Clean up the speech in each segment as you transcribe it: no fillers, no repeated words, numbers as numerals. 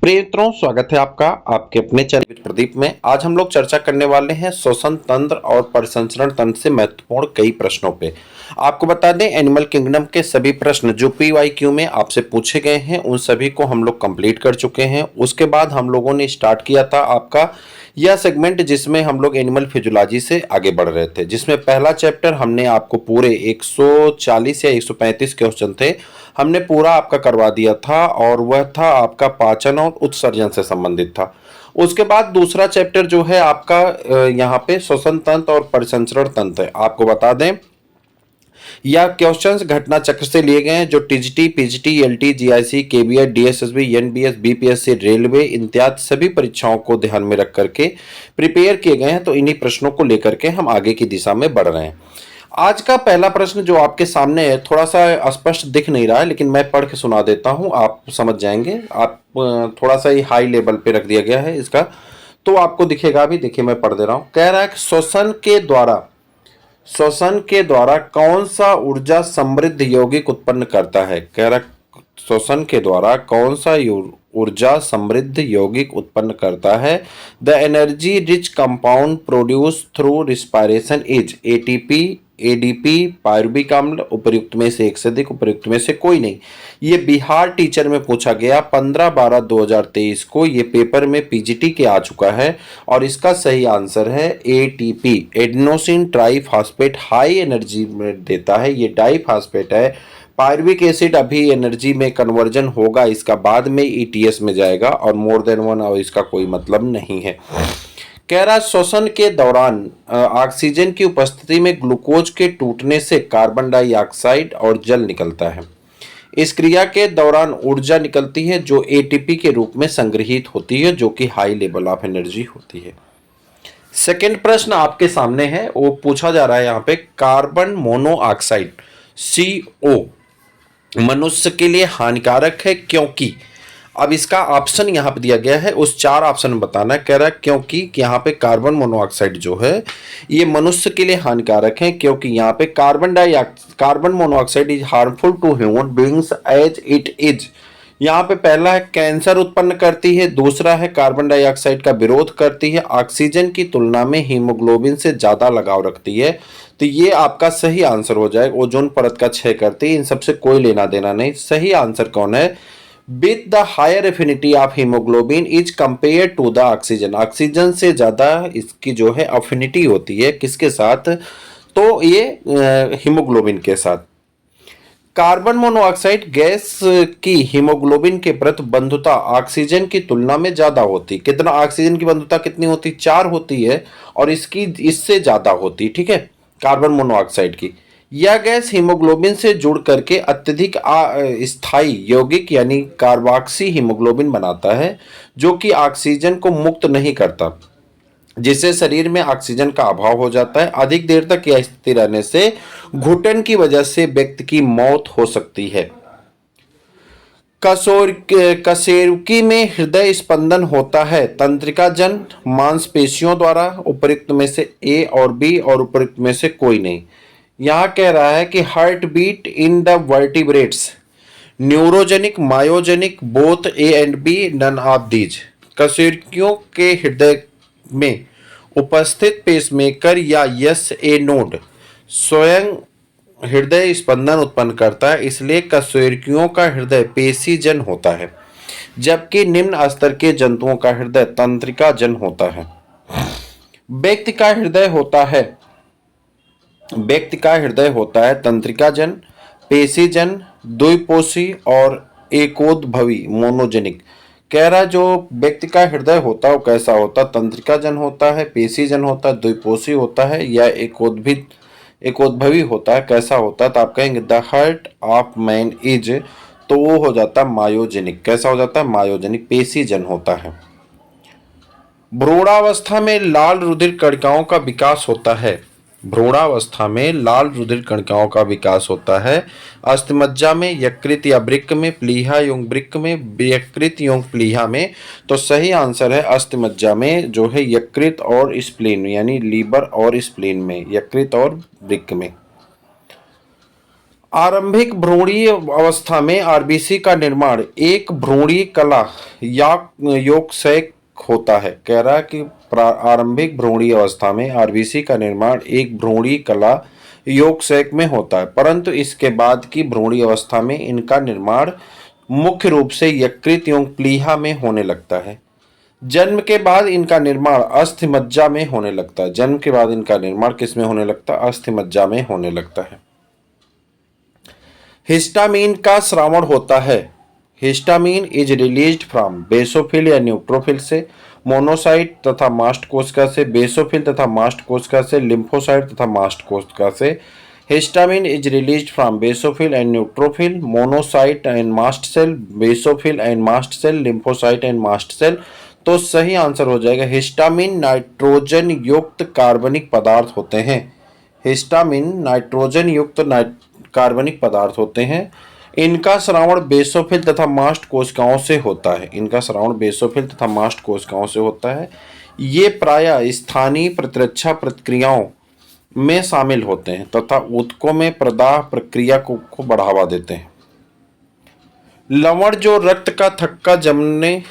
प्रिय मित्रों, स्वागत है आपका आपके अपने चैनल प्रदीप में। आज हम लोग चर्चा करने वाले हैं श्वसन तंत्र और परिसंचरण तंत्र से महत्वपूर्ण कई प्रश्नों पे। आपको बता दें, एनिमल किंगडम के सभी प्रश्न जो PYQ में आपसे पूछे गए हैं उन सभी को हम लोग कंप्लीट कर चुके हैं। उसके बाद हम लोगों ने स्टार्ट किया था आपका यह सेगमेंट जिसमें हम लोग एनिमल फिजियोलॉजी से आगे बढ़ रहे थे, जिसमें पहला चैप्टर हमने आपको पूरे 140 या 135 क्वेश्चन थे, हमने पूरा आपका करवा दिया था और वह था आपका पाचन और उत्सर्जन से संबंधित था। उसके बाद दूसरा चैप्टर जो है आपका यहाँ पे श्वसन तंत्र और परिसंचरण तंत्र है। आपको बता दें, यह क्वेश्चंस घटना चक्र से लिए गए हैं जो टीजीटी, पीजीटी, एलटी, जीआईसी, केबीएड, डीएसएसबी, एनबीएस, बीपीएससी, रेलवे इत्यादि सभी परीक्षाओं को ध्यान में रख करके प्रिपेयर किए गए हैं। तो इन्हीं प्रश्नों को लेकर के हम आगे की दिशा में बढ़ रहे हैं। आज का पहला प्रश्न जो आपके सामने है थोड़ा सा स्पष्ट दिख नहीं रहा है, लेकिन मैं पढ़ के सुना देता हूं, आप समझ जाएंगे। आप थोड़ा सा ही हाई लेवल पे रख दिया गया है इसका, तो आपको दिखेगा। अभी देखिए, मैं पढ़ दे रहा हूं। कह रहा है कि श्वसन के द्वारा कौन सा ऊर्जा समृद्ध यौगिक उत्पन्न करता है। कह रहा है श्वसन के द्वारा कौन सा ऊर्जा समृद्ध यौगिक उत्पन्न करता है। The energy rich compound produce through respiration is ATP, ADP, pyruvic अम्ल। उपर्युक्त में से एक से अधिक, उपर्युक्त में से कोई नहीं। ये बिहार टीचर में पूछा गया 15/12/2023 को। ये पेपर में पीजीटी के आ चुका है और इसका सही आंसर है ATP, adenosine triphosphate. High energy में देता है, ये डाइफॉस्फेट है। पायरुविक एसिड अभी एनर्जी में कन्वर्जन होगा, इसका बाद में ईटीएस में जाएगा और मोर देन वन और इसका कोई मतलब नहीं है। कह रहा श्वसन के दौरान ऑक्सीजन की उपस्थिति में ग्लूकोज के टूटने से कार्बन डाइऑक्साइड और जल निकलता है। इस क्रिया के दौरान ऊर्जा निकलती है जो एटीपी के रूप में संग्रहित होती है, जो कि हाई लेवल ऑफ एनर्जी होती है। सेकेंड प्रश्न आपके सामने है, वो पूछा जा रहा है यहाँ पे, कार्बन मोनोऑक्साइड CO मनुष्य के लिए हानिकारक है क्योंकि। अब इसका ऑप्शन यहाँ पे दिया गया है, उस 4 ऑप्शन बताना है। कह रहा है क्योंकि यहाँ पे कार्बन मोनोऑक्साइड जो है ये मनुष्य के लिए हानिकारक है, क्योंकि यहाँ पे carbon monoxide is harmful to human beings as it is. यहाँ पे पहला है कैंसर उत्पन्न करती है, दूसरा है कार्बन डाइऑक्साइड का विरोध करती है, ऑक्सीजन की तुलना में हीमोग्लोबिन से ज्यादा लगाव रखती है। तो ये आपका सही आंसर हो जाएगा। ओजोन परत का क्षय करती है, इन सबसे कोई लेना देना नहीं। सही आंसर कौन है? With the higher affinity of haemoglobin is compare to the oxygen. Oxygen से ज्यादा इसकी जो है अफिनिटी होती है, किसके साथ? तो ये हीमोग्लोबिन के साथ। कार्बन मोनोऑक्साइड गैस की हीमोग्लोबिन के प्रति बंधुता ऑक्सीजन की तुलना में ज्यादा होती। कितना? ऑक्सीजन की बंधुता कितनी होती? 4 होती है और इसकी इससे ज्यादा होती। ठीक है, कार्बन मोनोऑक्साइड की। यह गैस हीमोग्लोबिन से जुड़ करके अत्यधिक स्थायी यौगिक यानी कार्बोक्सी हीमोग्लोबिन बनाता है, जो कि ऑक्सीजन को मुक्त नहीं करता, जिससे शरीर में ऑक्सीजन का अभाव हो जाता है। अधिक देर तक यह स्थिति रहने से घुटन की वजह से व्यक्ति की मौत हो सकती है। कशेरुकी में हृदय स्पंदन होता है तंत्रिका जन मांसपेशियों द्वारा। उपर्युक्त में से ए और बी और उपर्युक्त में से कोई नहीं। यहां कह रहा है कि heart beat in the vertebrates neurogenic, myogenic, both a and b, none of these. कशेरुकियों के हृदय में उपस्थित पेसमेकर या यस ए नोड स्वयं हृदय स्पंदन उत्पन्न करता है, इसलिए कशेरुकियों का हृदय पेशीजन होता है, जबकि निम्न स्तर के जंतुओं का हृदय तंत्रिका जन होता है। व्यक्ति का हृदय होता है तंत्रिका जन, पेशीजन, द्विपोषी और एकोद्भवी मोनोजेनिक। कह रहा जो व्यक्ति का हृदय होता है वो कैसा होता है? तंत्रिका जन होता है, पेशीजन होता है, द्विपोषी होता है या एकोद्भवी होता है। कैसा होता है? तो आप कहेंगे the heart of man is, तो वो हो जाता है मायोजेनिक। कैसा हो जाता है? मायोजेनिक, पेशीजन होता है। भ्रूणावस्था में लाल रुधिर कणिकाओं का विकास होता है। भ्रूणावस्था में लाल रुधिर कणिकाओं का विकास होता है अस्थिमज्जा में, यकृत या वृक्क में, प्लीहा एवं वृक्क में, यकृत एवं प्लीहा में। तो सही आंसर है अस्थिमज्जा में, जो है यकृत और स्प्लीन यानी लीवर और स्प्लीन में, यकृत और वृक्क में। आरंभिक भ्रूणीय अवस्था में आरबीसी का निर्माण एक भ्रूणीय कला या योग से होता है। कह रहा है कि आरंभिक भ्रूणीय अवस्था में आरबीसी का निर्माण एक भ्रूणीय कला योग सेक में होता है, परंतु इसके बाद की भ्रूणीय अवस्था में इनका निर्माण मुख्य रूप से यकृत एवं प्लीहा में होने लगता है। जन्म के बाद इनका निर्माण अस्थिमज्जा में होने लगता है। जन्म के बाद इनका निर्माण किस में होने लगता है? अस्थिमज्जा में होने लगता है। हिस्टामीन का स्रावण होता है। Histamine is released from basophil या न्यूट्रोफिल से, मोनोसाइट तथा मास्ट कोशिका से, बेसोफिल तथा मास्ट कोशिका से, लिम्फोसाइट तथा मास्ट कोशिका से। Histamine is released from basophil and neutrophil, monocyte and mast cell, basophil and mast cell, lymphocyte and mast cell. तो सही आंसर हो जाएगा हिस्टामिन नाइट्रोजन युक्त कार्बनिक पदार्थ होते हैं। हिस्टामिन नाइट्रोजन युक्त कार्बनिक पदार्थ होते हैं। इनका स्रावण बेसोफिल तथा मास्ट कोशिकाओं से होता है। इनका स्रावण बेसोफिल तथा मास्ट कोशिकाओं से होता है। ये प्रायः स्थानीय प्रतिरक्षा प्रक्रियाओं में शामिल होते हैं तथा ऊतकों में प्रदाह प्रक्रिया को बढ़ावा देते हैं। लवण जो रक्त का थक्का जमने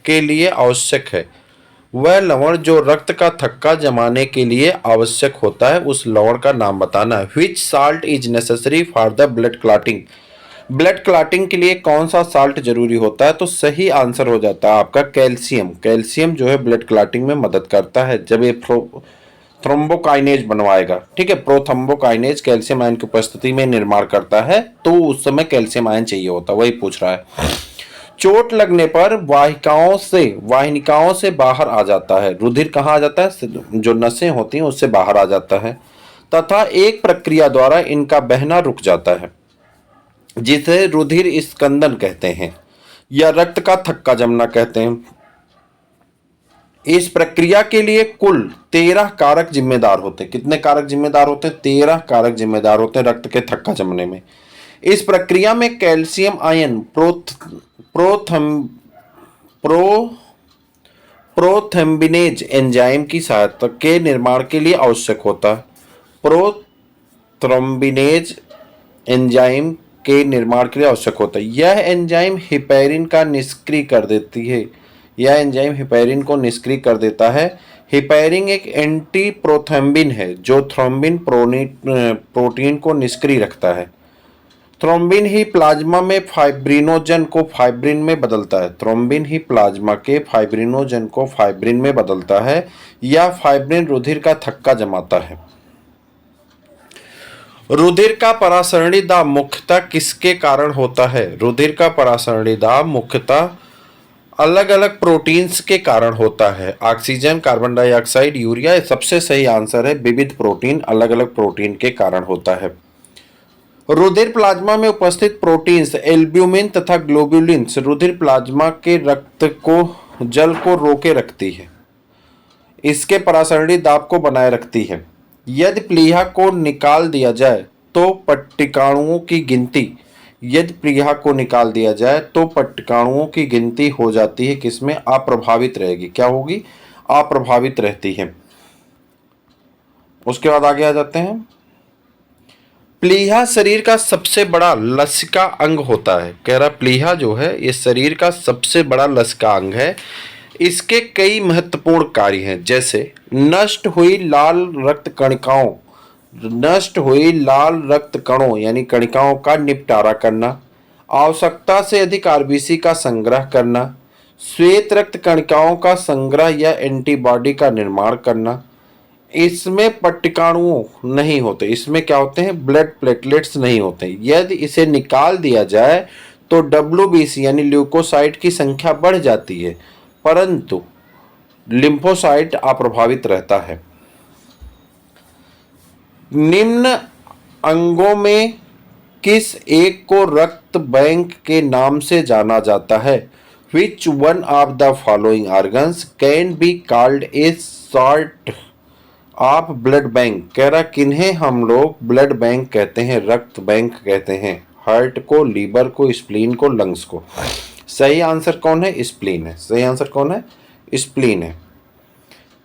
के लिए आवश्यक है, वह लवण जो रक्त का थक्का जमाने के लिए आवश्यक होता है, उस लवण का नाम बताना है। Which salt is necessary for the blood clotting? Blood clotting के लिए कौन सा साल्ट जरूरी होता है? तो सही आंसर हो जाता है आपका कैल्शियम। कैल्शियम जो है ब्लड क्लॉटिंग में मदद करता है जब ये थ्रोम्बोकाइनेज बनवाएगा। ठीक है, प्रोथ्रोम्बोकाइनेज कैल्शियम आयन की उपस्थिति में निर्माण करता है, तो उस समय कैल्शियम आयन चाहिए होता है, वही पूछ रहा है। चोट लगने पर वाहिनिकाओं से बाहर आ जाता है। रुधिर कहाँ आ जाता है? जो नसें होती हैं उससे बाहर आ जाता है तथा एक प्रक्रिया द्वारा इनका बहना रुक जाता है, जिसे रुधिर स्कंदन कहते हैं या रक्त का थक्का जमना कहते हैं। इस प्रक्रिया के लिए कुल 13 कारक जिम्मेदार होते हैं। कितने कारक जिम्मेदार होते हैं? 13 कारक जिम्मेदार होते हैं रक्त के थक्का जमने में। इस प्रक्रिया में कैल्शियम आयन प्रोथ्रोम्बिनेज एंजाइम की सहायता के निर्माण के लिए आवश्यक होता है। प्रोथ्रोम्बिनेज एंजाइम के निर्माण के लिए आवश्यक होता है। यह एंजाइम हिपैरिन का निष्क्रिय कर देती है। यह एंजाइम हिपैरिन को निष्क्रिय कर देता है। हिपैरिन एक एंटी प्रोथ्रोम्बिन है जो थ्रोम्बिन प्रोटीन को निष्क्रिय रखता है। थ्रोम्बिन ही प्लाज्मा में फाइब्रिनोजन को फाइब्रिन में बदलता है। थ्रोम्बिन ही प्लाज्मा के फाइब्रिनोजन को फाइब्रिन में बदलता है या फाइब्रिन रुधिर का थक्का जमाता है। रुधिर का परासरणी दाब मुख्यतः किसके कारण होता है? रुधिर का परासरणी दाब मुख्यतः अलग अलग प्रोटीन्स के कारण होता है। Oxygen, carbon dioxide, urea. सबसे सही आंसर है विविध प्रोटीन, अलग अलग प्रोटीन के कारण होता है। रुधिर प्लाज्मा में उपस्थित प्रोटीन्स एल्ब्यूमिन तथा ग्लोबुलिन्स रुधिर प्लाज्मा के रक्त को जल को रोके रखती है, इसके परासरणी दाब को बनाए रखती है। यदि प्लीहा को निकाल दिया जाए तो पट्टिकाणुओं की गिनती हो जाती है किसमें? अप्रभावित रहेगी। क्या होगी? अप्रभावित रहती है। उसके बाद आगे आ जाते हैं। प्लीहा शरीर का सबसे बड़ा लसिका अंग होता है। कह रहा प्लीहा जो है ये शरीर का सबसे बड़ा लसिका अंग है। इसके कई महत्वपूर्ण कार्य हैं, जैसे नष्ट हुई लाल रक्त कणों यानी कणिकाओं का निपटारा करना, आवश्यकता से अधिक आरबीसी का संग्रह करना, श्वेत रक्त कणिकाओं का संग्रह या एंटीबॉडी का निर्माण करना। इसमें पट्टिकाणु नहीं होते, इसमें क्या होते हैं? ब्लड प्लेटलेट्स नहीं होते। यदि इसे निकाल दिया जाए तो डब्ल्यूबीसी यानी ल्यूकोसाइट की संख्या बढ़ जाती है, परंतु लिम्फोसाइट अप्रभावित रहता है। निम्न अंगों में किस एक को रक्त बैंक के नाम से जाना जाता है? Which one of the following organs can be called a sort of blood bank? कह रहा किन्हें हम लोग ब्लड बैंक कहते हैं, रक्त बैंक कहते हैं? हार्ट को, लीवर को, स्प्लीन को, लंग्स को। सही आंसर कौन है? स्प्लीन है। सही आंसर कौन है? स्प्लीन है।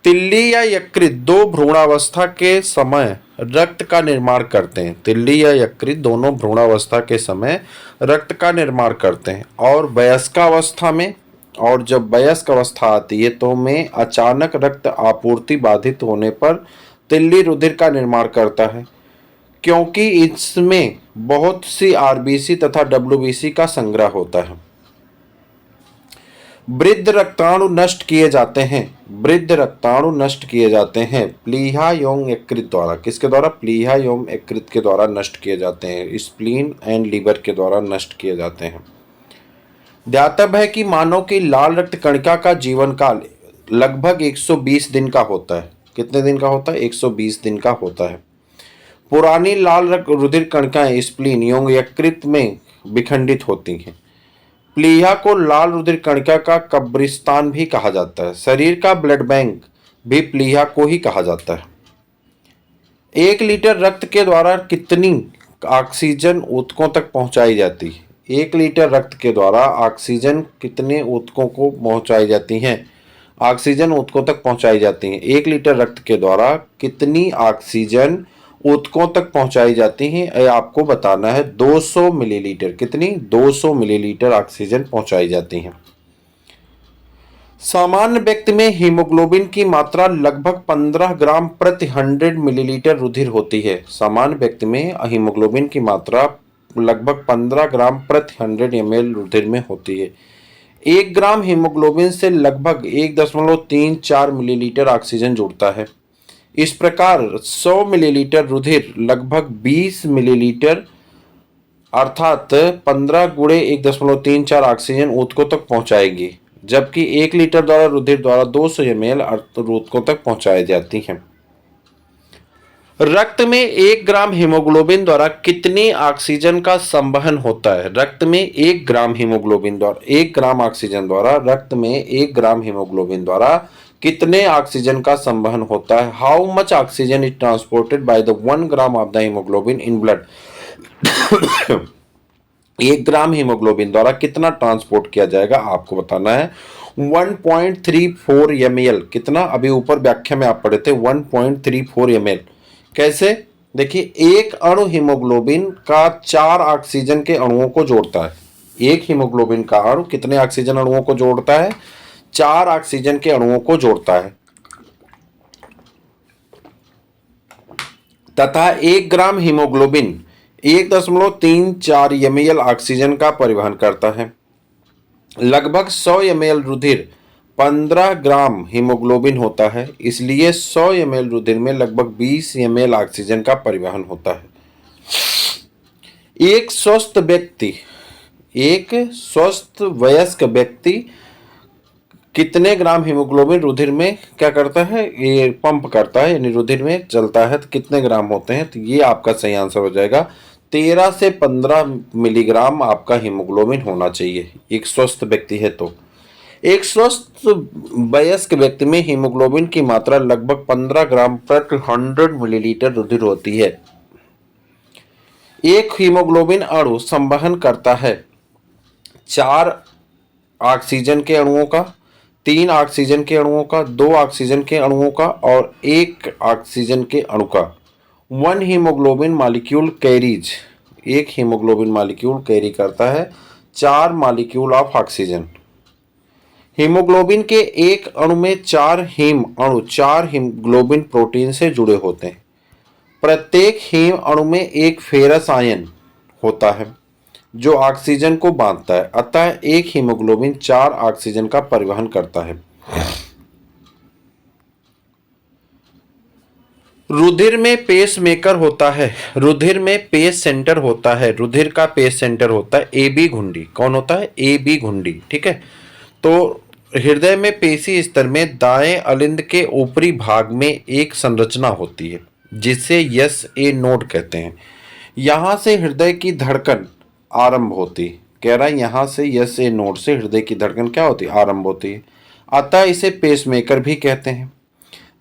तिल्ली या यकृत दो भ्रूणावस्था के समय रक्त का निर्माण करते हैं। तिल्ली या यकृत दोनों भ्रूणावस्था के समय रक्त का निर्माण करते हैं और वयस्कावस्था में, और जब वयस्क अवस्था आती है तो में अचानक रक्त आपूर्ति बाधित होने पर तिल्ली रुधिर का निर्माण करता है, क्योंकि इसमें बहुत सी आरबीसी तथा डब्ल्यूबीसी का संग्रह होता है। वृद्ध रक्ताणु नष्ट किए जाते हैं। वृद्ध रक्ताणु नष्ट किए जाते हैं प्लीहा एवं यकृत द्वारा। किसके द्वारा? प्लीहा एवं यकृत के द्वारा नष्ट किए जाते हैं। स्प्लीन एंड लीवर के द्वारा नष्ट किए जाते हैं। ध्यातव्य है कि मानव की लाल रक्त कणिका का जीवन काल लगभग 120 दिन का होता है। कितने दिन का होता है? 120 दिन का होता है। पुरानी लाल रुधिर कणिकाएं स्प्लीन एवं यकृत में विखंडित होती हैं। प्लीहा को लाल रुधिर कणिका का कब्रिस्तान भी कहा जाता है। शरीर का ब्लड बैंक भी प्लीहा को ही कहा जाता है। 1 लीटर रक्त के द्वारा कितनी ऑक्सीजन ऊतकों तक पहुंचाई जाती है? 1 लीटर रक्त के द्वारा ऑक्सीजन कितने ऊतकों को पहुंचाई जाती हैं? ऑक्सीजन ऊतकों तक पहुंचाई जाती हैं। 1 लीटर रक्त के द्वारा कितनी ऑक्सीजन ऊतकों तक पहुंचाई जाती हैं? यह आपको बताना है। 200 मिलीलीटर। कितनी? 200 मिलीलीटर ऑक्सीजन पहुंचाई जाती हैं। सामान्य व्यक्ति में हीमोग्लोबिन की मात्रा लगभग 15 ग्राम प्रति 100 मिलीलीटर रुधिर होती है। सामान्य व्यक्ति में हीमोग्लोबिन की मात्रा लगभग 15 ग्राम प्रति 100 ml रुधिर में होती है। 1 ग्राम हीमोग्लोबिन से लगभग 1.34 मिलीलीटर ऑक्सीजन जुड़ता है। इस प्रकार 100 मिलीलीटर रुधिर लगभग 20 मिलीलीटर अर्थात 15 गुणे 1.34 ऑक्सीजन ऊतकों तक पहुंचाएगी, जबकि 1 लीटर द्वारा रुधिर द्वारा 200 ml ऊतकों तक पहुंचाई जाती हैं। रक्त में 1 ग्राम हीमोग्लोबिन द्वारा कितनी ऑक्सीजन का संवहन होता है? रक्त में 1 ग्राम हीमोग्लोबिन द्वारा 1 ग्राम ऑक्सीजन द्वारा रक्त में 1 ग्राम हीमोग्लोबिन द्वारा कितने ऑक्सीजन का संवहन होता है? How much oxygen is transported by the 1 gram of the haemoglobin in blood. 1 gram haemoglobin द्वारा कितना ट्रांसपोर्ट किया जाएगा आपको बताना है। 1.34 ml। कितना? अभी ऊपर व्याख्या में आप पढ़े थे 1.34 ml। कैसे? देखिए, एक अणु हीमोग्लोबिन का 4 ऑक्सीजन के अणुओं को जोड़ता है। एक हीमोग्लोबिन का अणु कितने ऑक्सीजन अणुओं को जोड़ता है? 4 ऑक्सीजन के अणुओं को जोड़ता है, तथा 1 ग्राम हीमोग्लोबिन 1.34 ml ऑक्सीजन का परिवहन करता है। लगभग 100 ml रुधिर 15 ग्राम हीमोग्लोबिन होता है, इसलिए 100 ml रुधिर में लगभग 20 ml ऑक्सीजन का परिवहन होता है। एक स्वस्थ वयस्क व्यक्ति कितने ग्राम हीमोग्लोबिन रुधिर में क्या करता है? ये पंप करता है, यानी रुधिर में चलता है, तो कितने ग्राम होते हैं? तो ये आपका सही आंसर हो जाएगा 13 से 15 मिलीग्राम आपका हीमोग्लोबिन होना चाहिए एक स्वस्थ व्यक्ति है तो। एक स्वस्थ वयस्क व्यक्ति में हीमोग्लोबिन की मात्रा लगभग 15 ग्राम प्रति 100 मिलीलीटर रुधिर होती है। एक हीमोग्लोबिन अणु संवहन करता है 4 ऑक्सीजन के अणुओं का, 3 ऑक्सीजन के अणुओं का, 2 ऑक्सीजन के अणुओं का और 1 ऑक्सीजन के अणु का। 1 हीमोग्लोबिन मॉलिक्यूल कैरीज, एक हीमोग्लोबिन मॉलिक्यूल कैरी करता है 4 मॉलिक्यूल ऑफ ऑक्सीजन। हीमोग्लोबिन के एक अणु में 4 हीमोग्लोबिन प्रोटीन से जुड़े होते हैं। प्रत्येक हीम अणु में एक फेरस आयन होता है जो ऑक्सीजन को बांधता है, अतः एक हीमोग्लोबिन 4 ऑक्सीजन का परिवहन करता है। रुधिर में पेस मेकर होता है, रुधिर में पेस सेंटर होता है, रुधिर का पेस सेंटर होता है AB घुंडी। कौन होता है? AB घुंडी। ठीक है, तो हृदय में पेशी स्तर में दाएं अलिंद के ऊपरी भाग में एक संरचना होती है जिसे SA नोड कहते हैं। यहाँ से हृदय की धड़कन आरंभ होती है। कह रहा है यहाँ से SA नोड से हृदय की धड़कन क्या होती है? आरंभ होती है, अतः इसे पेसमेकर भी कहते हैं।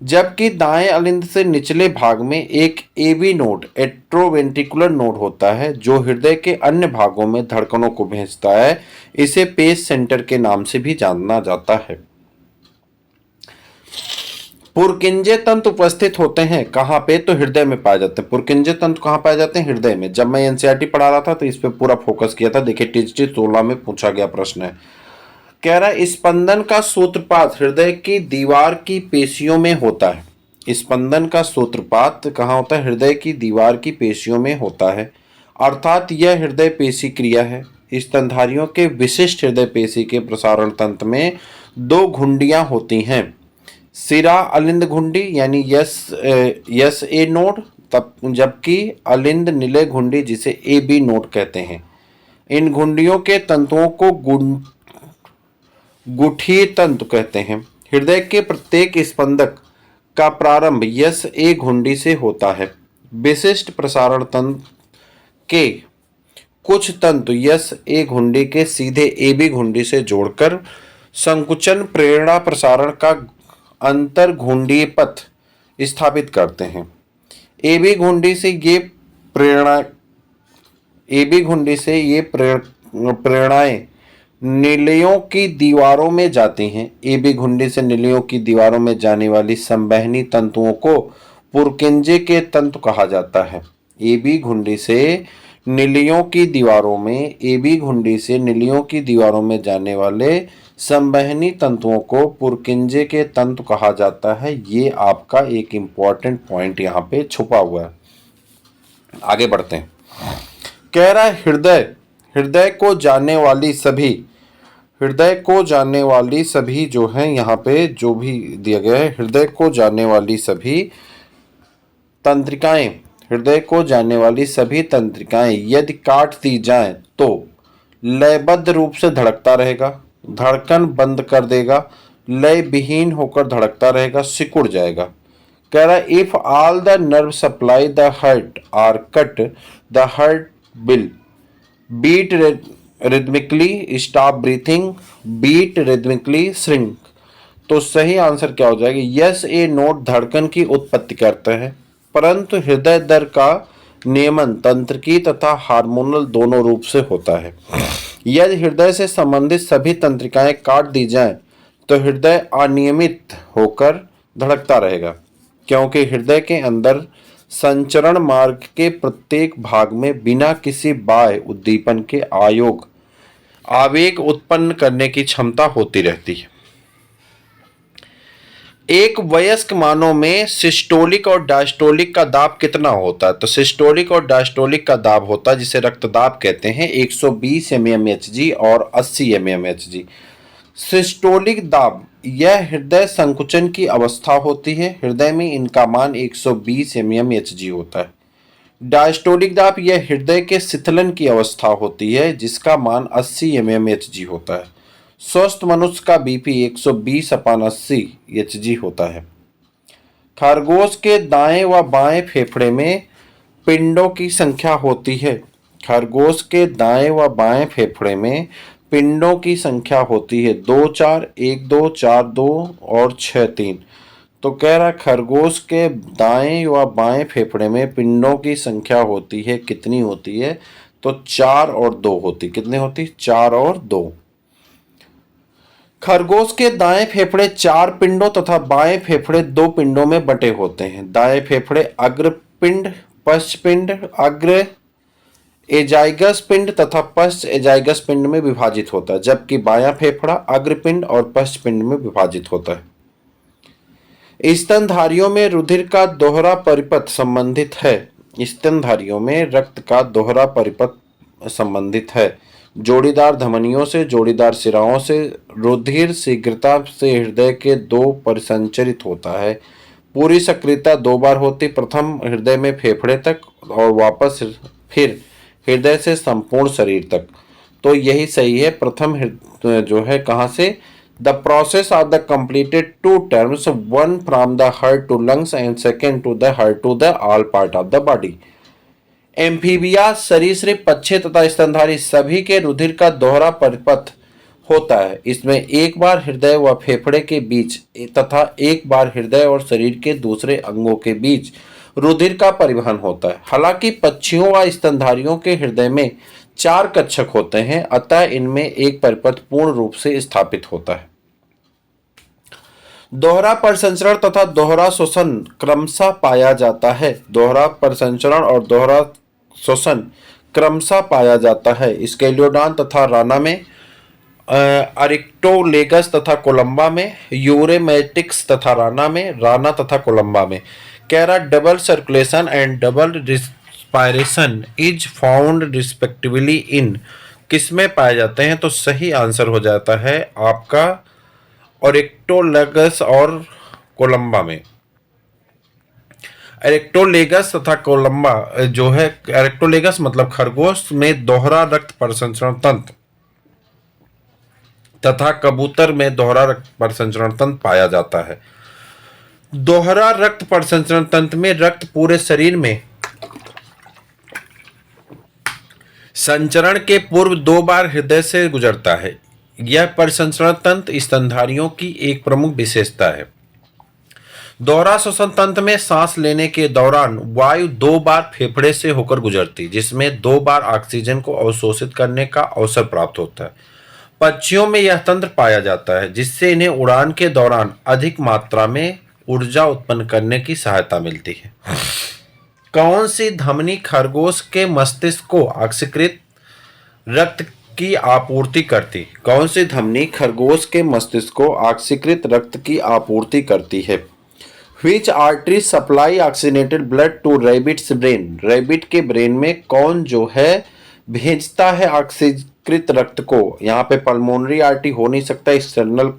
जबकि दाएं अलिंद से निचले भाग में एक AB नोड एट्रोवेंट्रिकुलर नोड होता है जो हृदय के अन्य भागों में धड़कनों को भेजता है। इसे पेस सेंटर के नाम से भी जाना जाता है। पुरकिंजे तंतु उपस्थित होते हैं कहाँ पे? तो हृदय में पाए जाते हैं। पुरकिंजे तंतु कहाँ पाए जाते हैं? हृदय में। जब मैं एनसीईआरटी पढ़ा रहा था तो इस पे पूरा फोकस किया था। देखिए टीजीटी 16 में पूछा गया प्रश्न है। कह रहा है स्पंदन का सूत्रपात हृदय की दीवार की पेशियों में होता है। स्पंदन का सूत्रपात कहाँ होता है? हृदय की दीवार की पेशियों में होता है, अर्थात यह हृदय पेशी क्रिया है। स्तनधारियों के विशिष्ट हृदय पेशी के प्रसारण तंत्र में दो घुंडियां होती हैं, सिरा अलिंद घुंडी यानी यस ए नोड, तब जबकि अलिंद निलय घुंडी जिसे ए बी नोड कहते हैं। इन घुंडियों के तंतुओं को गुठीय तंतु कहते हैं। हृदय के प्रत्येक स्पंदक का प्रारंभ यस ए घुंडी से होता है। विशिष्ट प्रसारण तंत्र के कुछ तंतु यस ए घुंडी के सीधे ए बी घुंडी से जोड़कर संकुचन प्रेरणा प्रसारण का अंतर घुंडीय पथ स्थापित करते हैं। ए बी घुंडी से ये प्रेरणाएं निलयों की दीवारों में जाती हैं। ए बी घुंडी से निलयों की दीवारों में जाने वाली संवहनी तंतुओं को पुरकिंजे के तंतु कहा जाता है। ए बी घुंडी से निलियों की दीवारों में जाने वाले संवहनी तंतुओं को पुरकिंजे के तंतु कहा जाता है। ये आपका एक इंपॉर्टेंट पॉइंट यहाँ पे छुपा हुआ है। आगे बढ़ते हैं। कह रहा है हृदय को जाने वाली सभी जो है यहाँ पे जो भी दिया गया है, हृदय को जाने वाली सभी तंत्रिकाएं यदि काट दी जाएं तो लयबद्ध रूप से धड़कता रहेगा, धड़कन बंद कर देगा, लय विहीन होकर धड़कता रहेगा, सिकुड़ जाएगा। कह रहा है if all the nerve supply the heart are cut the heart will beat rhythmically, stop breathing, beat rhythmically, shrink. तो सही आंसर क्या हो जाएगा? यस ए नोड धड़कन की उत्पत्ति करता है, परंतु हृदय दर का नियमन तंत्रिकी तथा हार्मोनल दोनों रूप से होता है। यदि हृदय से संबंधित सभी तंत्रिकाएं काट दी जाएं तो हृदय अनियमित होकर धड़कता रहेगा, क्योंकि हृदय के अंदर संचरण मार्ग के प्रत्येक भाग में बिना किसी बाह्य उद्दीपन के आवेग उत्पन्न करने की क्षमता होती रहती है। एक वयस्क मानव में सिस्टोलिक और डायस्टोलिक का दाब कितना होता है? तो सिस्टोलिक और डायस्टोलिक का दाब होता है जिसे रक्तदाब कहते हैं 120 mmHg और 80 mmHg। सिस्टोलिक दाब यह हृदय संकुचन की अवस्था होती है, हृदय में इनका मान 120 mmHg होता है। डायस्टोलिक दाब यह हृदय के शिथिलन की अवस्था होती है जिसका मान 80 mmHg होता है। स्वस्थ मनुष्य का बीपी 120/80 Hg होता है। खरगोश के दाएं व बाएं फेफड़े में पिंडों की संख्या होती है। खरगोश के दाएं व बाएं फेफड़े में पिंडों की संख्या होती है 2-4, 1-2, 4-2 और 6-3। तो कह रहा खरगोश के दाएं व बाएं फेफड़े में पिंडों की संख्या होती है, कितनी होती है? तो 4 और 2 होती। कितनी होती? 4 और 2। खरगोश के दाएं फेफड़े 4 पिंडों तथा बाएं फेफड़े 2 पिंडों में बटे होते हैं। दाएं फेफड़े अग्र पिंड, पश्च पिंड, अग्र एजाइगस पिंड तथा पश्च एजाइगस पिंड में विभाजित होता है, जबकि बायां फेफड़ा अग्र पिंड और पश्च पिंड में विभाजित होता है। स्तनधारियों में रुधिर का दोहरा परिपथ संबंधित है। स्तनधारियों में रक्त का दोहरा परिपथ संबंधित है। जोड़ीदार धमनियों से, जोड़ीदार सिराओं से रुधिर शीघ्रता से हृदय के 2 परिसंचरित होता है। पूरी सक्रियता 2 बार होती, प्रथम हृदय में फेफड़े तक और वापस फिर हृदय से संपूर्ण शरीर तक। तो यही सही है। प्रथम जो है कहाँ से? The process of the completed 2 terms, one from the heart to lungs and second to the heart to the all part of the body. Amphibia, सरीसृप, पक्षी तथा स्तनधारी सभी के रुधिर का दोहरा परिपथ होता है। इसमें एक बार हृदय व फेफड़े के बीच तथा एक बार हृदय और शरीर के दूसरे अंगों के बीच रुधिर का परिवहन होता है। हालांकि पक्षियों व स्तनधारियों के हृदय में 4 कक्षक होते हैं, अतः इनमें एक परिपथ पूर्ण रूप से स्थापित होता है। दोहरा परिसंचरण तथा दोहरा शोषण क्रमशः पाया जाता है। दोहरा परिसंचरण और दोहरा शोषण क्रमशः पाया जाता है स्केलियोडॉन तथा राना में, अरिक्टोलेगस तथा कोलंबा में, यूरेमेटिक्स तथा राना में, राना तथा कोलंबा में। कह रहा double circulation and double respiration is found respectively इन, किसमें पाए जाते हैं? तो सही आंसर हो जाता है आपका अरिक्टोलेगस और कोलंबा में। एरेक्टोलेगस तथा कोलंबा जो है, एरेक्टोलेगस मतलब खरगोश में दोहरा रक्त परिसंचरण तंत्र तथा कबूतर में दोहरा रक्त परिसंचरण तंत्र पाया जाता है। दोहरा रक्त परिसंचरण तंत्र में रक्त पूरे शरीर में संचरण के पूर्व 2 बार हृदय से गुजरता है। यह परिसंचरण तंत्र स्तनधारियों की एक प्रमुख विशेषता है। दोहरा श्वसन तंत्र में सांस लेने के दौरान वायु 2 बार फेफड़े से होकर गुजरती, जिसमें 2 बार ऑक्सीजन को अवशोषित करने का अवसर प्राप्त होता है। पक्षियों में यह तंत्र पाया जाता है, जिससे इन्हें उड़ान के दौरान अधिक मात्रा में ऊर्जा उत्पन्न करने की सहायता मिलती है। कौन सी धमनी खरगोश के मस्तिष्क को ऑक्सीकृत रक्त की आपूर्ति करती? कौन सी धमनी खरगोश के मस्तिष्क को ऑक्सीकृत रक्त की आपूर्ति करती है? Which artery supply oxygenated blood to rabbit's brain? Rabbit के ब्रेन में कौन जो है भेजता है ऑक्सीकृत रक्त को? यहाँ पे पल्मोनरी आर्टरी हो नहीं सकता, external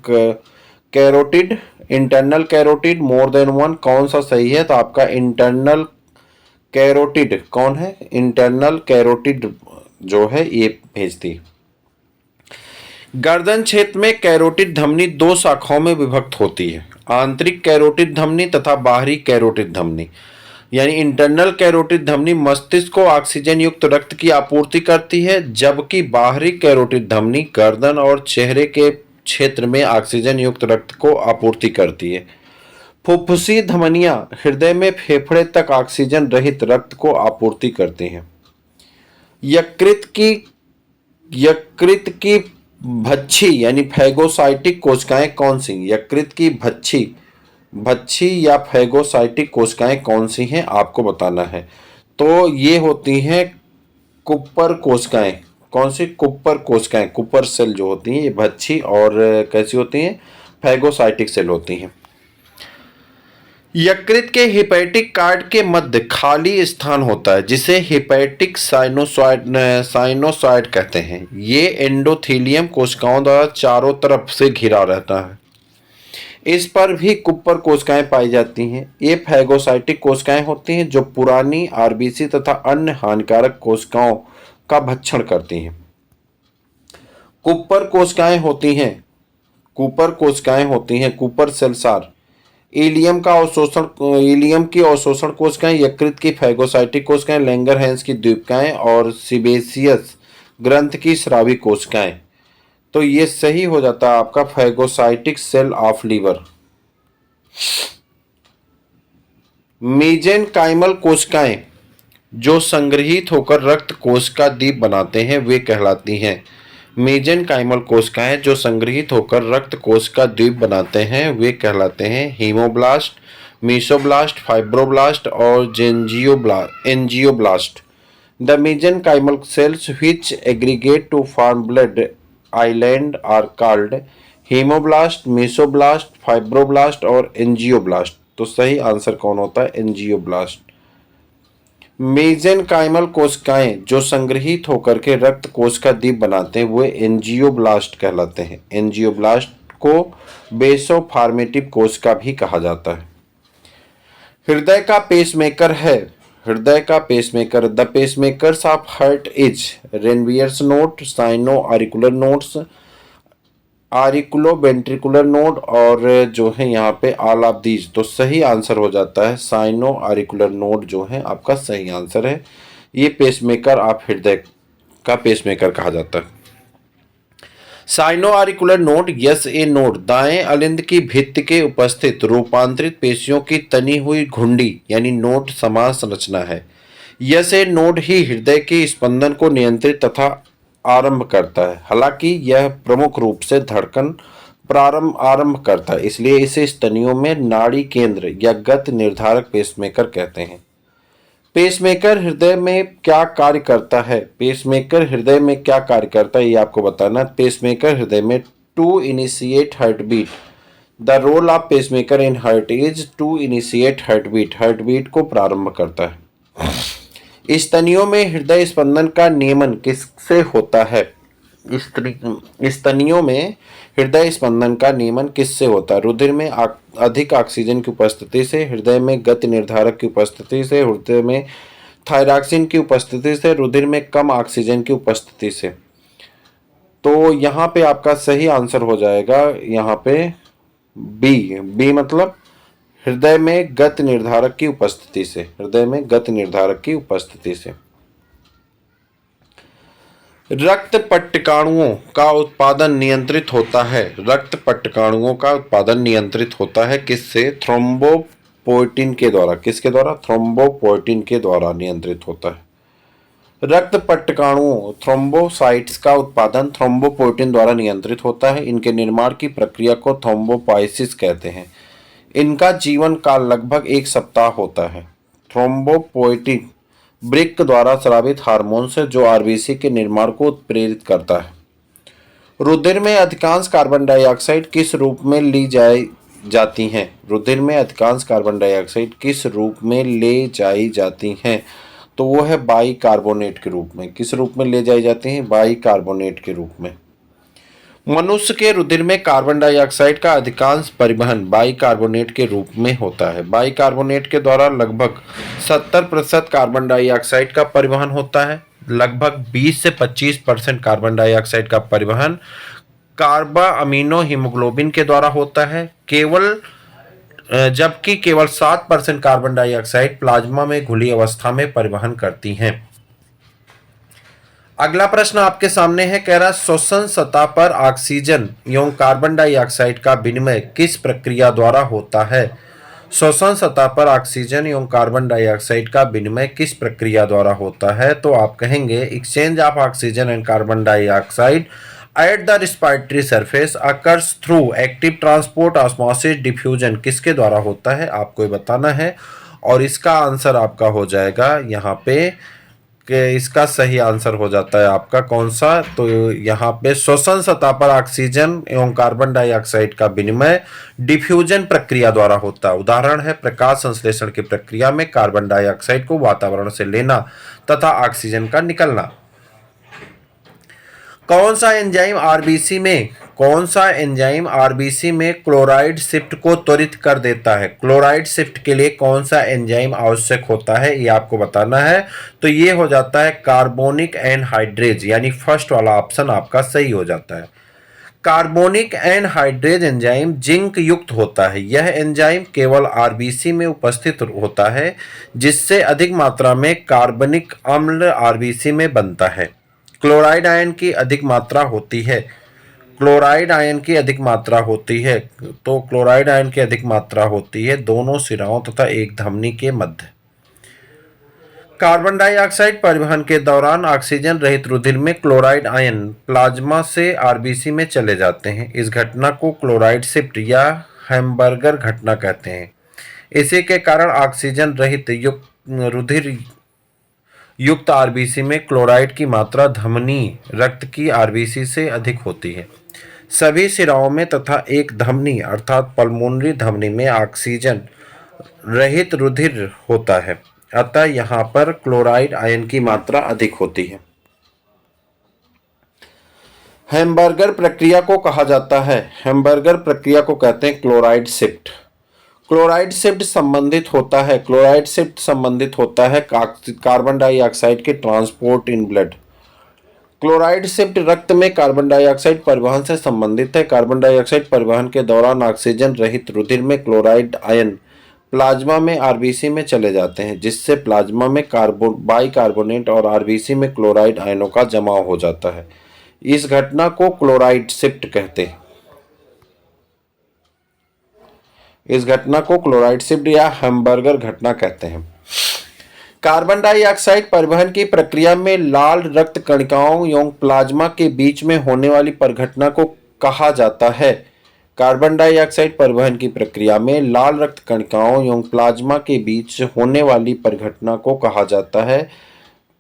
carotid, internal carotid, more than one, कौन सा सही है? तो आपका इंटरनल कैरोटिड कौन है? इंटरनल कैरोटिड जो है ये भेजती है। गर्दन क्षेत्र में कैरोटिड धमनी 2 शाखाओं में विभक्त होती है, आंतरिक कैरोटिड धमनी तथा बाहरी कैरोटिड धमनी। यानी इंटरनल कैरोटिड धमनी मस्तिष्क को ऑक्सीजन युक्त रक्त की आपूर्ति करती है, जबकि बाहरी कैरोटिड धमनी गर्दन और चेहरे के क्षेत्र में ऑक्सीजन युक्त रक्त को आपूर्ति करती है। फुफ्फुसी धमनियां हृदय में फेफड़े तक ऑक्सीजन रहित रक्त को आपूर्ति करती हैं। यकृत की भच्छी यानी फैगोसाइटिक कोशिकाएं कौन सी? यकृत की भच्छी या फैगोसाइटिक कोशिकाएं कौन सी हैं आपको बताना है। तो ये होती हैं कुपर कोशिकाएं। कौन सी? कुपर कोशिकाएं, कुपर सेल जो होती हैं ये भच्छी और कैसी होती हैं? फैगोसाइटिक सेल होती हैं। यकृत के हिपैटिक कार्ड के मध्य खाली स्थान होता है, जिसे हिपैटिक साइनोसॉइड कहते हैं। ये एंडोथेलियम कोशिकाओं द्वारा चारों तरफ से घिरा रहता है। इस पर भी कुपर कोशिकाएं पाई जाती हैं। ये फैगोसाइटिक कोशिकाएं होती हैं जो पुरानी आरबीसी तथा अन्य हानिकारक कोशिकाओं का भक्षण करती हैं। कुपर कोशिकाएं होती हैं कुपर सेल्सार। इलियम की अवशोषण कोशिकाएं, यकृत की फैगोसाइटिक कोशिकाएं, लैंगरहैंस की द्वीपिकाएं और सीबेसियस ग्रंथ की स्रावी कोशिकाएं। तो ये सही हो जाता है आपका फैगोसाइटिक सेल ऑफ लीवर। मेजेनकाइमल कोशिकाएं जो संग्रहित होकर रक्त कोश का दीप बनाते हैं वे कहलाती हैं। मेजेनकाइमल कोशिकाएं जो संग्रहित होकर रक्त कोश का द्वीप बनाते हैं वे कहलाते हैं हीमोब्लास्ट, मीसोब्लास्ट, फाइब्रोब्लास्ट और angioblast. The mesenchymal cells which aggregate to form blood island are called haemoblast, mesoblast, fibroblast और एंजियोब्लास्ट। तो सही आंसर कौन होता है? एंजियोब्लास्ट। मेजेनकाइमल कोशिकाएं जो संग्रहित होकर के रक्त कोश का दीप बनाते हैं वे एंजियोब्लास्ट कहलाते हैं। एंजियोब्लास्ट को बेसोफार्मेटिव कोशिका भी कहा जाता है। हृदय का पेसमेकर है। The pacemakers of heart is Ranvier's node, sino auricular nodes, auriculoventricular node और जो है यहाँ पे ऑल ऑफ दीज। तो सही आंसर हो जाता है साइनो ऑरिकुलर नोड जो है आपका सही आंसर है। ये पेसमेकर आप हृदय का पेसमेकर कहा जाता है। Sino auricular node SA node दाएं अलिंद की भित्ति के उपस्थित रूपांतरित पेशियों की तनी हुई घुंडी यानी नोड समान संरचना है। एसए नोड ही हृदय के स्पंदन को नियंत्रित तथा आरंभ करता है। हालांकि यह प्रमुख रूप से धड़कन आरंभ करता है, इसलिए इसे स्तनियों में नाड़ी केंद्र या गति निर्धारक पेसमेकर कहते हैं। पेसमेकर हृदय में क्या कार्य करता है? पेसमेकर हृदय में क्या कार्य करता है ये आपको बताना। पेसमेकर हृदय में to initiate heartbeat. The role of pacemaker in heart is to initiate heartbeat. Heartbeat को प्रारंभ करता है। स्तनियों में हृदय स्पंदन का नियमन किससे होता है? स्तनियों में हृदय स्पंदन का नियमन किससे होता है? रुधिर में अधिक ऑक्सीजन की उपस्थिति से, हृदय में गति निर्धारक की उपस्थिति से, हृदय में थायरॉक्सिन की उपस्थिति से, रुधिर में कम ऑक्सीजन की उपस्थिति से। तो यहाँ पे आपका सही आंसर हो जाएगा यहाँ पे बी मतलब हृदय में गति निर्धारक की उपस्थिति से। हृदय में गति निर्धारक की उपस्थिति से। रक्त पट्टिकाणुओं का उत्पादन नियंत्रित होता है। रक्त पट्टिकाणुओं का उत्पादन नियंत्रित होता है किससे? थ्रोम्बोपोएटिन के द्वारा। किसके द्वारा? थ्रोम्बोपोएटिन के द्वारा नियंत्रित होता है। रक्त पट्टिकाणुओं थ्रोम्बोसाइट्स का उत्पादन थ्रोम्बोपोएटिन द्वारा नियंत्रित होता है। इनके निर्माण की प्रक्रिया को थ्रोम्बोपाइसिस कहते हैं। इनका जीवन काल लगभग 1 सप्ताह होता है। थ्रोम्बोपोएटिन वृक्क द्वारा स्रावित हार्मोन से जो आरबीसी के निर्माण को उत्प्रेरित करता है। रुधिर में अधिकांश कार्बन डाइऑक्साइड किस रूप में ली जाती हैं? रुधिर में अधिकांश कार्बन डाइऑक्साइड किस रूप में ले जाई जाती हैं? तो वो है बाइकार्बोनेट के रूप में। किस रूप में ले जाई जाती हैं? बाइकार्बोनेट के रूप में। मनुष्य के रुधिर में कार्बन डाइऑक्साइड का अधिकांश परिवहन बाइकार्बोनेट के रूप में होता है। बाइकार्बोनेट के द्वारा लगभग 70% कार्बन डाइऑक्साइड का परिवहन होता है। लगभग 20 से 25% कार्बन डाइऑक्साइड का परिवहन कार्बा अमीनो हीमोग्लोबिन के द्वारा होता है। जबकि केवल 7% कार्बन डाइऑक्साइड प्लाज्मा में घुली अवस्था में परिवहन करती हैं। अगला प्रश्न आपके सामने है, कह रहा श्वसन सतह पर ऑक्सीजन एवं कार्बन डाइऑक्साइड का विनिमय किस प्रक्रिया द्वारा होता है? श्वसन सतह पर ऑक्सीजन एवं कार्बन डाइऑक्साइड का विनिमय किस प्रक्रिया द्वारा होता है? तो आप कहेंगे exchange of oxygen and carbon dioxide at the respiratory surface occurs through active transport osmosis diffusion. किसके द्वारा होता है आपको ये बताना है। और इसका आंसर आपका हो जाएगा यहाँ पे कि इसका सही आंसर हो जाता है आपका कौन सा? तो यहाँ पे श्वसन सतह पर ऑक्सीजन एवं कार्बन डाइऑक्साइड का विनिमय डिफ्यूजन प्रक्रिया द्वारा होता है। उदाहरण है प्रकाश संश्लेषण की प्रक्रिया में कार्बन डाइऑक्साइड को वातावरण से लेना तथा ऑक्सीजन का निकलना। कौन सा एंजाइम आरबीसी में क्लोराइड शिफ्ट को त्वरित कर देता है? क्लोराइड शिफ्ट के लिए कौन सा एंजाइम आवश्यक होता है ये आपको बताना है। तो ये हो जाता है कार्बोनिक एनहाइड्रेज, यानी फर्स्ट वाला ऑप्शन आपका सही हो जाता है। कार्बोनिक एनहाइड्रेज एंजाइम जिंक युक्त होता है। यह एंजाइम केवल आरबीसी में उपस्थित होता है, जिससे अधिक मात्रा में कार्बनिक अम्ल आरबीसी में बनता है। क्लोराइड आयन की अधिक मात्रा होती है। क्लोराइड आयन की अधिक मात्रा होती है। तो क्लोराइड आयन की अधिक मात्रा होती है दोनों सिराओं तथा एक धमनी के मध्य। कार्बन डाइऑक्साइड परिवहन के दौरान ऑक्सीजन रहित रुधिर में क्लोराइड आयन प्लाज्मा से आरबीसी में चले जाते हैं। इस घटना को क्लोराइड शिफ्ट या हैम्बर्गर घटना कहते हैं। इसी के कारण ऑक्सीजन रहित रुधिर युक्त आरबीसी में क्लोराइड की मात्रा धमनी रक्त की आरबीसी से अधिक होती है। सभी सिराओं में तथा एक धमनी अर्थात पल्मोनरी धमनी में ऑक्सीजन रहित रुधिर होता है, अतः यहाँ पर क्लोराइड आयन की मात्रा अधिक होती है। हैम्बर्गर प्रक्रिया को कहा जाता है। हैम्बर्गर प्रक्रिया को कहते हैं क्लोराइड शिफ्ट। क्लोराइड शिफ्ट संबंधित होता है कार्बन डाइऑक्साइड के transport in blood. Chloride shift रक्त में कार्बन डाइऑक्साइड परिवहन से संबंधित है। कार्बन डाइऑक्साइड परिवहन के दौरान ऑक्सीजन रहित रुधिर में क्लोराइड आयन प्लाज्मा में आरबीसी में चले जाते हैं, जिससे प्लाज्मा में बाइकार्बोनेट और आरबीसी में क्लोराइड आयनों का जमाव हो जाता है। इस घटना को क्लोराइड शिफ्ट कहते हैं। इस घटना को क्लोराइड शिफ्ट या हैम्बर्गर घटना कहते हैं। कार्बन डाइऑक्साइड परिवहन की प्रक्रिया में लाल रक्त कणिकाओं एवं प्लाज्मा के बीच में होने वाली परिघटना को कहा जाता है कार्बन डाइऑक्साइड परिवहन की प्रक्रिया में लाल रक्त कणिकाओं एवं प्लाज्मा के बीच होने वाली परिघटना को कहा जाता है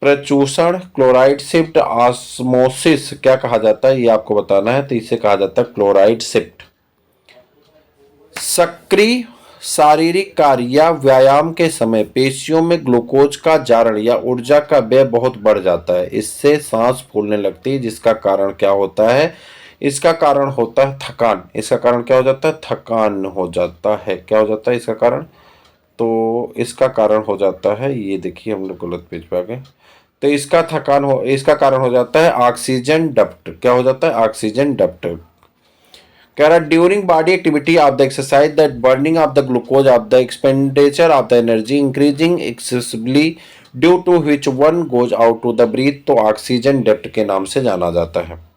प्रचूषण, क्लोराइड शिफ्ट, ऑस्मोसिस। क्या कहा जाता है ये आपको बताना है, तो इसे कहा जाता है क्लोराइड शिफ्ट। सक्रिय शारीरिक कार्य या व्यायाम के समय पेशियों में ग्लूकोज का जारण या ऊर्जा का व्यय बहुत बढ़ जाता है। इससे सांस फूलने लगती है, जिसका कारण क्या होता है? इसका कारण होता है थकान। इसका कारण क्या हो जाता है? थकान हो जाता है। क्या हो जाता है इसका कारण? तो इसका कारण हो जाता है, ये देखिए हम लोग गलत पेज पे आ गए। तो इसका कारण हो जाता है ऑक्सीजन डक्ट। क्या हो जाता है? Oxygen duct. कह रहा during body activity of the exercise that burning of the glucose of the expenditure of the energy increasing excessively due to which one goes out to the breath, तो oxygen depth के नाम से जाना जाता है।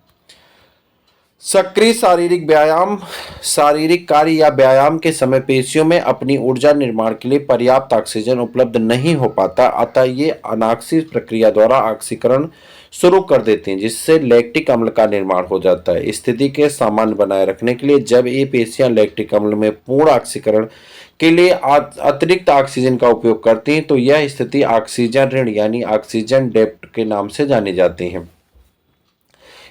सक्रिय शारीरिक व्यायाम, शारीरिक कार्य या व्यायाम के समय पेशियों में अपनी ऊर्जा निर्माण के लिए पर्याप्त ऑक्सीजन उपलब्ध नहीं हो पाता, अतः ये अनाक्सिक प्रक्रिया द्वारा ऑक्सीकरण शुरू कर देते हैं, जिससे लैक्टिक अम्ल का निर्माण हो जाता है। स्थिति के सामान्य बनाए रखने के लिए जब ये पेशियां लैक्टिक अम्ल में पूर्ण ऑक्सीकरण के लिए अतिरिक्त ऑक्सीजन का उपयोग करती हैं, तो यह स्थिति ऑक्सीजन ऋण यानी ऑक्सीजन डेप्ट के नाम से जानी जाती है।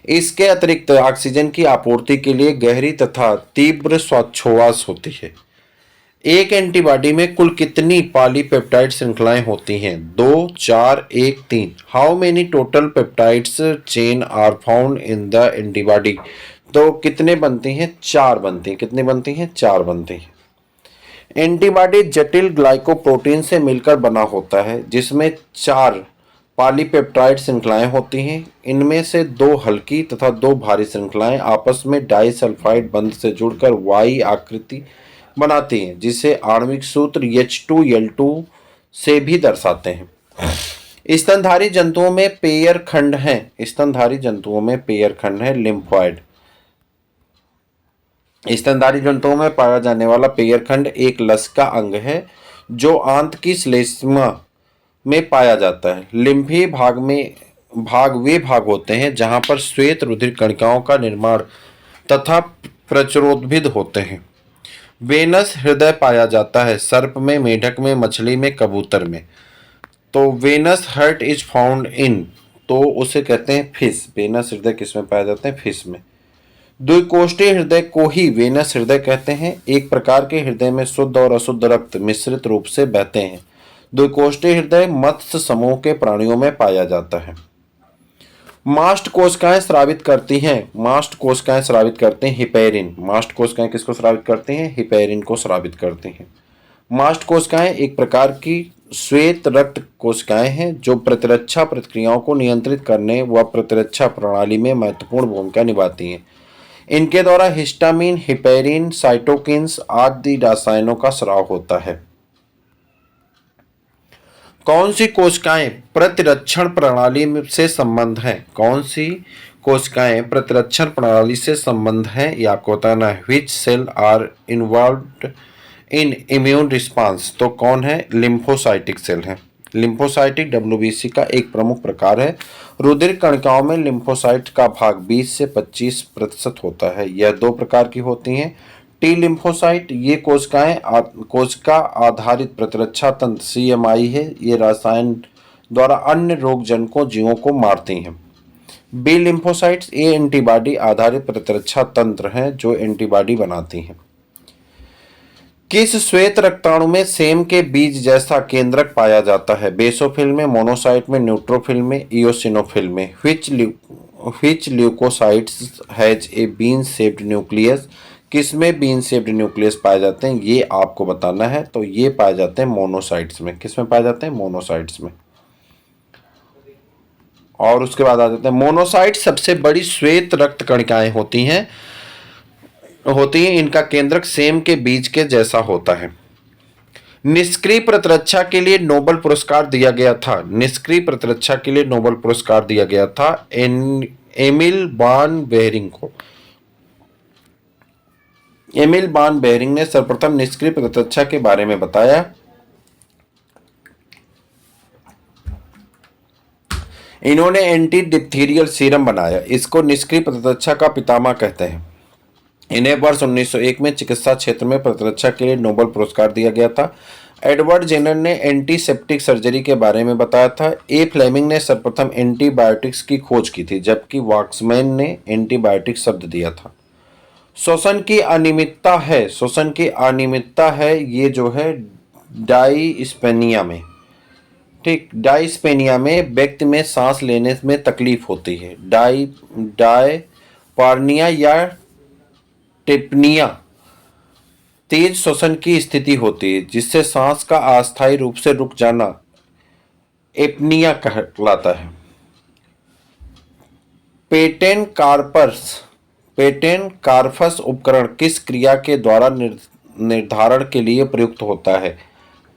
इसके अतिरिक्त ऑक्सीजन की आपूर्ति के लिए गहरी तथा तीव्र श्वासोच्छ्वास होती है। एक एंटीबॉडी में कुल कितनी पॉलीपेप्टाइड श्रृंखलाएं होती हैं? 2, 4, 1, 3। How many total peptides chain are found in the antibody? तो कितने बनती हैं? 4 बनती हैं। कितनी बनती हैं? 4 बनती हैं। एंटीबॉडी जटिल ग्लाइकोप्रोटीन से मिलकर बना होता है, जिसमें 4 पॉलीपेप्टाइड श्रृंखलाएं होती हैं। इनमें से 2 हल्की तथा 2 भारी श्रृंखलाएं आपस में डाइसल्फाइड बंध से जुड़कर वाई आकृति बनाती हैं, जिसे आणविक सूत्र H2L2 से भी दर्शाते हैं। स्तनधारी जंतुओं में पेयर खंड हैं। स्तनधारी जंतुओं में पेयर खंड है लिम्फोइड। स्तनधारी जंतुओं में पाया जाने वाला पेयर खंड एक लसिका अंग है, जो आंत की श्लेष्मा में पाया जाता है। लिम्फी भाग वे भाग होते हैं जहां पर श्वेत रुधिर कणिकाओं का निर्माण तथा प्रचुरोद्भिद होते हैं। वेनस हृदय पाया जाता है सर्प में, मेढक में, मछली में, कबूतर में। तो venous heart is found in, तो उसे कहते हैं फिश। वेनस हृदय किस में पाए जाते हैं? फिश में। द्विकोष्ठीय हृदय को ही वेनस हृदय कहते हैं। एक प्रकार के हृदय में शुद्ध और अशुद्ध रक्त मिश्रित रूप से बहते हैं। द्विकोष्ठीय हृदय मत्स्य समूह के प्राणियों में पाया जाता है। मास्ट कोशिकाएं स्रावित करती हैं। मास्ट कोशिकाएं स्रावित करते हैं हिपैरिन। मास्ट कोशिकाएं किसको स्रावित करती हैं? हिपैरिन को स्रावित करती हैं। मास्ट कोशिकाएं एक प्रकार की श्वेत रक्त कोशिकाएं हैं, जो प्रतिरक्षा प्रक्रियाओं को नियंत्रित करने व प्रतिरक्षा प्रणाली में महत्वपूर्ण भूमिका निभाती हैं। इनके द्वारा हिस्टामिन, हिपैरिन, साइटोकिन्स आदि रसायनों का स्राव होता है। कौन सी कोशिकाएं प्रतिरक्षण प्रणाली से संबंध है? कौन सी कोशिकाएं प्रतिरक्षण प्रणाली से संबंध है, ये आपको बताना है। Which cell are involved in immune response? तो कौन है? लिम्फोसाइटिक सेल है। लिम्फोसाइटिक WBC का एक प्रमुख प्रकार है। रुधिर कणिकाओं में लिम्फोसाइट का भाग 20 से 25% होता है। यह 2 प्रकार की होती हैं। टी लिम्फोसाइट, ये कोशिका आधारित प्रतिरक्षा तंत्र CMI है। ये रसायन द्वारा अन्य रोगजनकों जीवों को मारती हैं। बी लिम्फोसाइट्स, ये एंटीबॉडी आधारित प्रतिरक्षा तंत्र हैं जो एंटीबॉडी बनाती हैं। किस श्वेत रक्ताणु में सेम के बीज जैसा केंद्रक पाया जाता है? बेसोफिल में, मोनोसाइट में, न्यूट्रोफिल में, इयोसिनोफिल में। Which leucocytes has a bean shaped nucleus? किसमें बीन शेप्ड न्यूक्लियस पाए जाते हैं, ये आपको बताना है। तो ये पाए जाते हैं मोनोसाइट्स में। किसमें पाए जाते हैं? मोनोसाइट्स में। और उसके बाद आ जाते हैं मोनोसाइट सबसे बड़ी श्वेत रक्त कणिकाएं होती हैं। इनका केंद्रक सेम के बीज के जैसा होता है। निष्क्रिय प्रतिरक्षा के लिए नोबेल पुरस्कार दिया गया था। निष्क्रिय प्रतिरक्षा के लिए नोबेल पुरस्कार दिया गया था एमिल वान बेहरिंग को। एमिल वान बेहरिंग ने सर्वप्रथम निष्क्रिय प्रतिरक्षा के बारे में बताया। इन्होंने एंटी डिप्थीरियल सीरम बनाया। इसको निष्क्रिय प्रतिरक्षा का पितामह कहते हैं। इन्हें वर्ष 1901 में चिकित्सा क्षेत्र में प्रतिरक्षा के लिए नोबेल पुरस्कार दिया गया था। एडवर्ड जेनर ने एंटीसेप्टिक सर्जरी के बारे में बताया था। ए फ्लेमिंग ने सर्वप्रथम एंटीबायोटिक्स की खोज की थी, जबकि वॉक्समैन ने एंटीबायोटिक शब्द दिया था। श्वसन की अनियमितता है, श्वसन की अनियमितता है ये जो है डायस्पेनिया में, ठीक, डायस्पेनिया में व्यक्ति में सांस लेने में तकलीफ होती है। डायपार्निया या टिप्निया तेज श्वसन की स्थिति होती है जिससे सांस का अस्थायी रूप से रुक जाना एपनिया कहलाता है। पेटेंट कार्पस उपकरण किस क्रिया के द्वारा निर्धारण के लिए प्रयुक्त होता है?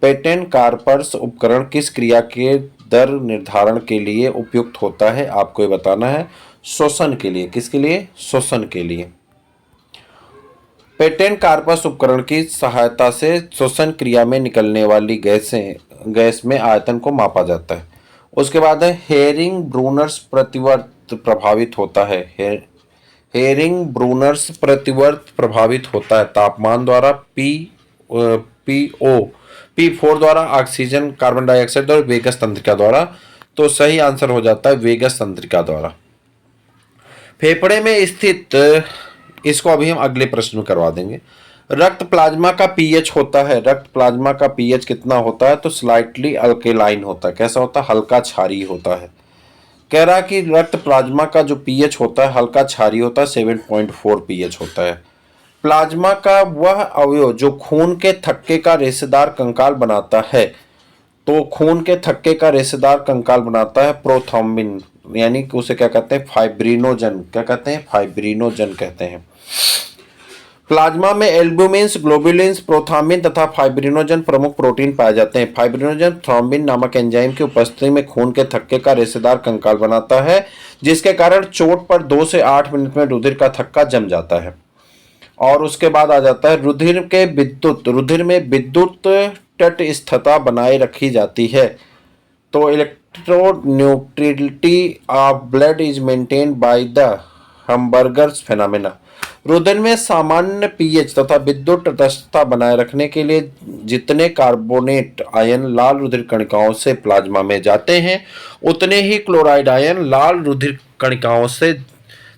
पेटेंट कार्पस उपकरण किस क्रिया के दर निर्धारण के लिए उपयुक्त होता है? आपको ये बताना है। श्वसन के लिए। किसके लिए? श्वसन के लिए। पेटेंट कार्पस उपकरण की सहायता से श्वसन क्रिया में निकलने वाली गैस में आयतन को मापा जाता है। उसके बाद है हेरिंग ब्रूनर्स प्रतिवर्त प्रभावित होता है। हेरिंग ब्रूनर्स प्रतिवर्त प्रभावित होता है तापमान द्वारा, P4 द्वारा, ऑक्सीजन, कार्बन डाइऑक्साइड और वेगस तंत्रिका द्वारा। तो सही आंसर हो जाता है वेगस तंत्रिका द्वारा। फेफड़े में स्थित, इसको अभी हम अगले प्रश्न में करवा देंगे। रक्त प्लाज्मा का पीएच होता है, रक्त प्लाज्मा का पीएच कितना होता है? तो स्लाइटली अल्केलाइन होता है। कैसा होता है? हल्का क्षारीय होता है। कह रहा है कि रक्त प्लाज्मा का जो पीएच होता है हल्का क्षारीय होता है, 7.4 पीएच होता है। प्लाज्मा का वह अवयव जो खून के थक्के का रेशेदार कंकाल बनाता है, तो खून के थक्के का रेशेदार कंकाल बनाता है प्रोथ्रोम्बिन, यानी कि उसे क्या कहते हैं? फाइब्रिनोजन। क्या कहते हैं? फाइब्रिनोजन कहते हैं। प्लाज्मा में एल्बुमिन्स, ग्लोबुलिन्स, प्रोथ्रोम्बिन तथा फाइब्रिनोजन प्रमुख प्रोटीन पाए जाते हैं। फाइब्रिनोजन थ्रोम्बिन नामक एंजाइम की उपस्थिति में खून के थक्के का रेशेदार कंकाल बनाता है, जिसके कारण चोट पर 2 से 8 मिनट में रुधिर का थक्का जम जाता है। और उसके बाद आ जाता है रुधिर में विद्युत तटस्थता बनाए रखी जाती है। तो electroneutrality of blood is maintained by the Hamburger's phenomena. रुधिर में सामान्य पीएच तथा विद्युत तटस्थता बनाए रखने के लिए जितने कार्बोनेट आयन लाल रुधिर कणिकाओं से प्लाज्मा में जाते हैं, उतने ही क्लोराइड आयन लाल रुधिर कणिकाओं से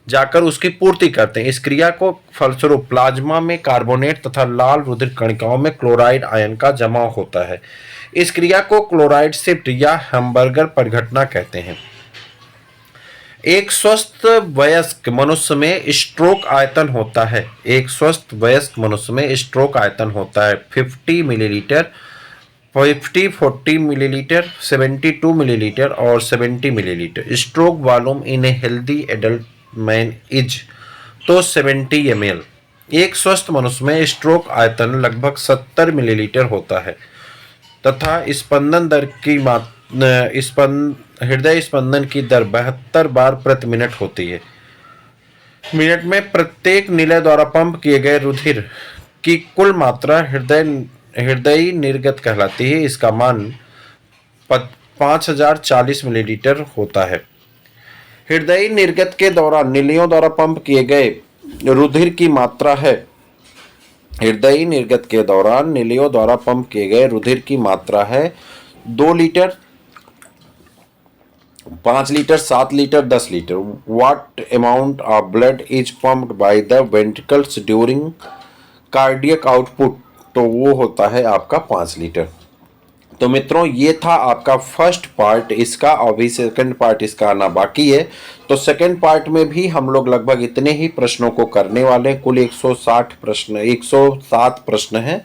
जाकर उसकी पूर्ति करते हैं। इस क्रिया को फलस्वरूप प्लाज्मा में कार्बोनेट तथा लाल रुधिर कणिकाओं में क्लोराइड आयन का जमाव होता है। इस क्रिया को क्लोराइड शिफ्ट या हैम्बर्गर परिघटना कहते हैं। एक स्वस्थ वयस्क मनुष्य में स्ट्रोक आयतन होता है। एक स्वस्थ वयस्क मनुष्य में स्ट्रोक आयतन होता है 50 मिलीलीटर, 40 मिलीलीटर, 72 मिलीलीटर और 70 millilitre. Stroke volume in a healthy adult man is, तो 70 ml। एक स्वस्थ मनुष्य में स्ट्रोक आयतन लगभग 70 मिलीलीटर होता है तथा स्पंदन दर की हृदय स्पंदन की दर 72 बार प्रति मिनट होती है। मिनट में प्रत्येक निलय द्वारा पंप किए गए रुधिर की कुल मात्रा हृदय निर्गत कहलाती है। इसका मान 5040 मिलीलीटर होता है। हृदय निर्गत के दौरान निलियों द्वारा पंप किए गए रुधिर की मात्रा है, हृदय निर्गत के दौरान निलियों द्वारा पंप किए गए रुधिर की मात्रा है 2 litre, 5 litre, 7 litre, 10 litre. What amount of blood is pumped by the ventricles during cardiac output? तो वो होता है आपका 5 लीटर। तो मित्रों ये था आपका फर्स्ट पार्ट इसका, अभी सेकंड पार्ट इसका आना बाकी है। तो सेकंड पार्ट में भी हम लोग लगभग इतने ही प्रश्नों को करने वाले हैं। कुल 107 प्रश्न हैं।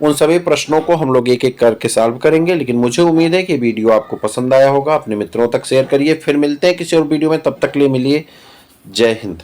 उन सभी प्रश्नों को हम लोग एक एक करके सॉल्व करेंगे। लेकिन मुझे उम्मीद है कि वीडियो आपको पसंद आया होगा। अपने मित्रों तक शेयर करिए। फिर मिलते हैं किसी और वीडियो में, तब तक के लिए मिलिए। जय हिंद।